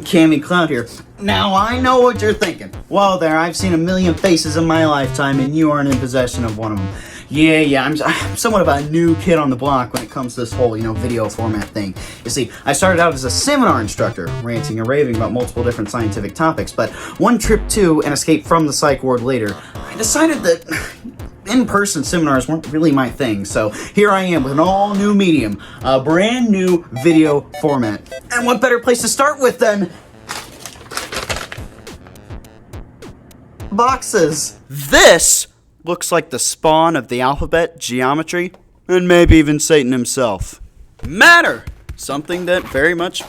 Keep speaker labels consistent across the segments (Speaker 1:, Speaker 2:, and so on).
Speaker 1: Kammy, Clout here. Now I know what you're thinking. Well there, I've seen a million faces in my lifetime and you aren't in possession of one of them. Yeah, I'm somewhat of a new kid on the block when it comes to this whole, video format thing. You see, I started out as a seminar instructor, ranting and raving about multiple different scientific topics, but one trip to and escape from the psych ward later, I decided that in-person seminars weren't really my thing, so here I am with an all-new medium, a brand new video format. And what better place to start with than boxes? This looks like the spawn of the alphabet, geometry, and maybe even Satan himself. Matter! Something that very much,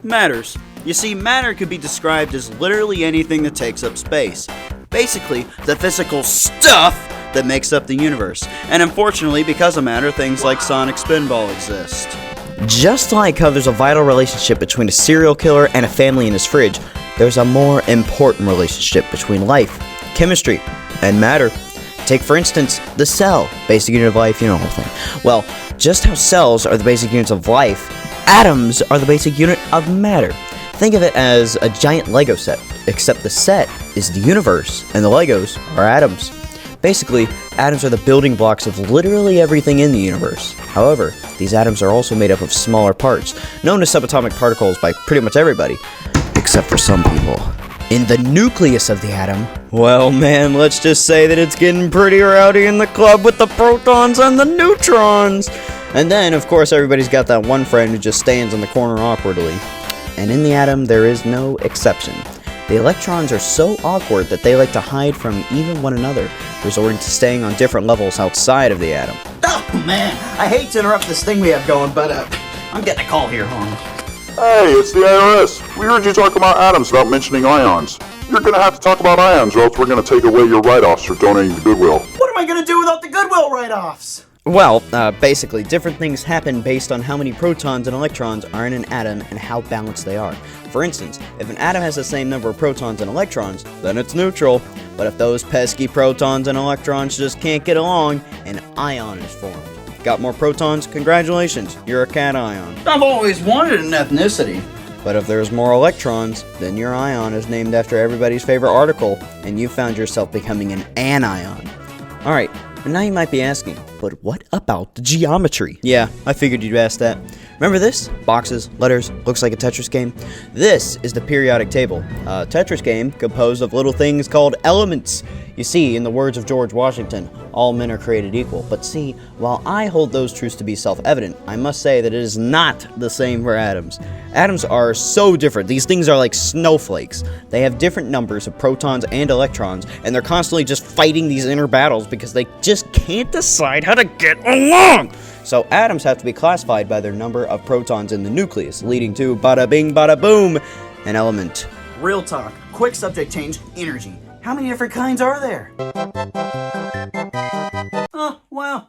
Speaker 1: matters. You see, matter could be described as literally anything that takes up space. Basically, the physical stuff that makes up the universe. And unfortunately, because of matter, things like Sonic's Pinball exist.
Speaker 2: Just like how there's a vital relationship between a serial killer and a family in his fridge, there's a more important relationship between life, chemistry, and matter. Take, for instance, the cell, basic unit of life, the whole thing. Well, just how cells are the basic units of life, atoms are the basic unit of matter. Think of it as a giant Lego set, except the set is the universe, and the Legos are atoms. Basically, atoms are the building blocks of literally everything in the universe. However, these atoms are also made up of smaller parts, known as subatomic particles by pretty much everybody, except for some people. In the nucleus of the atom, well man, let's just say that it's getting pretty rowdy in the club with the protons and the neutrons! And then, of course, everybody's got that one friend who just stands in the corner awkwardly. And in the atom, there is no exception. The electrons are so awkward that they like to hide from even one another, resorting to staying on different levels outside of the atom.
Speaker 1: Oh man, I hate to interrupt this thing we have going, but I'm getting a call here, hold on.
Speaker 3: Hey, it's the IRS. We heard you talk about atoms without mentioning ions. You're gonna have to talk about ions, or else we're gonna take away your write-offs for donating to Goodwill.
Speaker 1: What am I gonna do without the Goodwill write-offs?
Speaker 2: Well, basically, different things happen based on how many protons and electrons are in an atom and how balanced they are. For instance, if an atom has the same number of protons and electrons, then it's neutral. But if those pesky protons and electrons just can't get along, an ion is formed. Got more protons? Congratulations, you're a cation.
Speaker 1: I've always wanted an ethnicity.
Speaker 2: But if there's more electrons, then your ion is named after everybody's favorite article, and you found yourself becoming an anion. Alright, and now you might be asking, but what about the geometry? Yeah, I figured you'd ask that. Remember this? Boxes, letters, looks like a Tetris game. This is the periodic table, a Tetris game composed of little things called elements. You see, in the words of George Washington, all men are created equal. But see, while I hold those truths to be self-evident, I must say that it is not the same for atoms. Atoms are so different. These things are like snowflakes. They have different numbers of protons and electrons, and they're constantly just fighting these inner battles because they just can't decide how to get along. So atoms have to be classified by their number of protons in the nucleus, leading to bada bing bada boom, an element.
Speaker 1: Real talk, quick subject change, energy. How many different kinds are there? Oh, wow.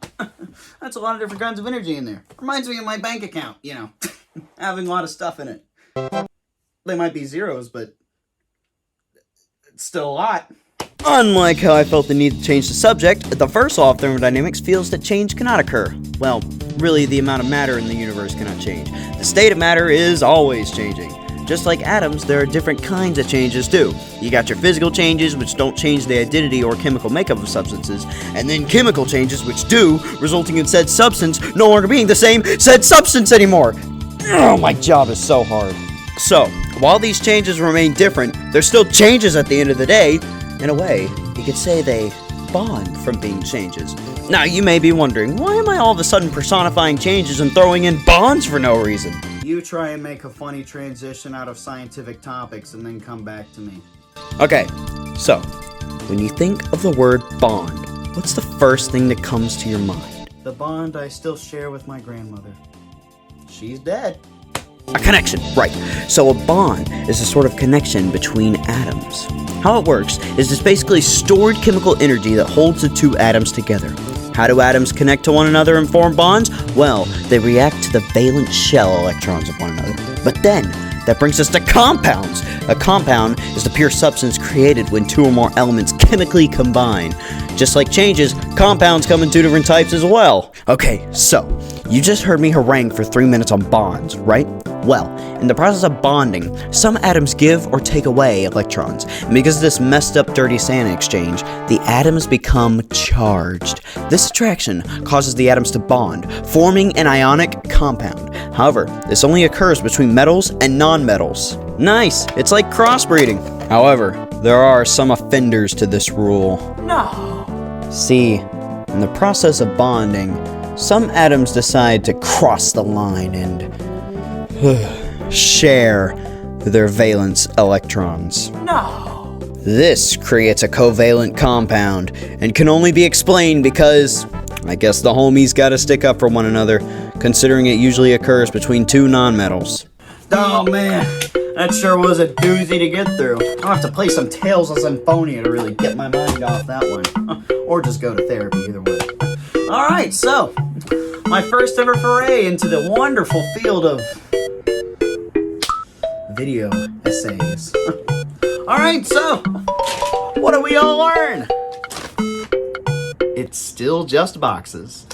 Speaker 1: That's a lot of different kinds of energy in there. Reminds me of my bank account, having a lot of stuff in it. They might be zeros, but it's still a lot.
Speaker 2: Unlike how I felt the need to change the subject, the first law of thermodynamics feels that change cannot occur. Well, really the amount of matter in the universe cannot change. The state of matter is always changing. Just like atoms, there are different kinds of changes too. You got your physical changes, which don't change the identity or chemical makeup of substances, and then chemical changes, which do, resulting in said substance no longer being the same said substance anymore. Oh, my job is so hard. So, while these changes remain different, they're still changes at the end of the day. In a way, you could say they bond from being changes. Now, you may be wondering, why am I all of a sudden personifying changes and throwing in bonds for no reason?
Speaker 1: You try and make a funny transition out of scientific topics and then come back to me.
Speaker 2: Okay, so, when you think of the word bond, what's the first thing that comes to your mind?
Speaker 1: The bond I still share with my grandmother. She's dead.
Speaker 2: A connection, right. So a bond is a sort of connection between atoms. How it works is it's basically stored chemical energy that holds the two atoms together. How do atoms connect to one another and form bonds? Well, they react to the valence shell electrons of one another. But then, that brings us to compounds. A compound is the pure substance created when two or more elements chemically combine. Just like changes, compounds come in two different types as well. Okay, so, you just heard me harangue for 3 minutes on bonds, right? Well, in the process of bonding, some atoms give or take away electrons, and because of this messed up dirty Santa exchange, the atoms become charged. This attraction causes the atoms to bond, forming an ionic compound. However, this only occurs between metals and non-metals. Nice! It's like crossbreeding. However, there are some offenders to this rule.
Speaker 1: No.
Speaker 2: See, in the process of bonding, some atoms decide to cross the line and share their valence electrons.
Speaker 1: No.
Speaker 2: This creates a covalent compound and can only be explained because I guess the homies gotta stick up for one another, considering it usually occurs between two nonmetals.
Speaker 1: Oh man, that sure was a doozy to get through. I'll have to play some Tales of Symphonia to really get my mind off that one. Or just go to therapy, either way. Alright, so, my first ever foray into the wonderful field of video essays. Alright, so, what do we all learn? It's still just boxes.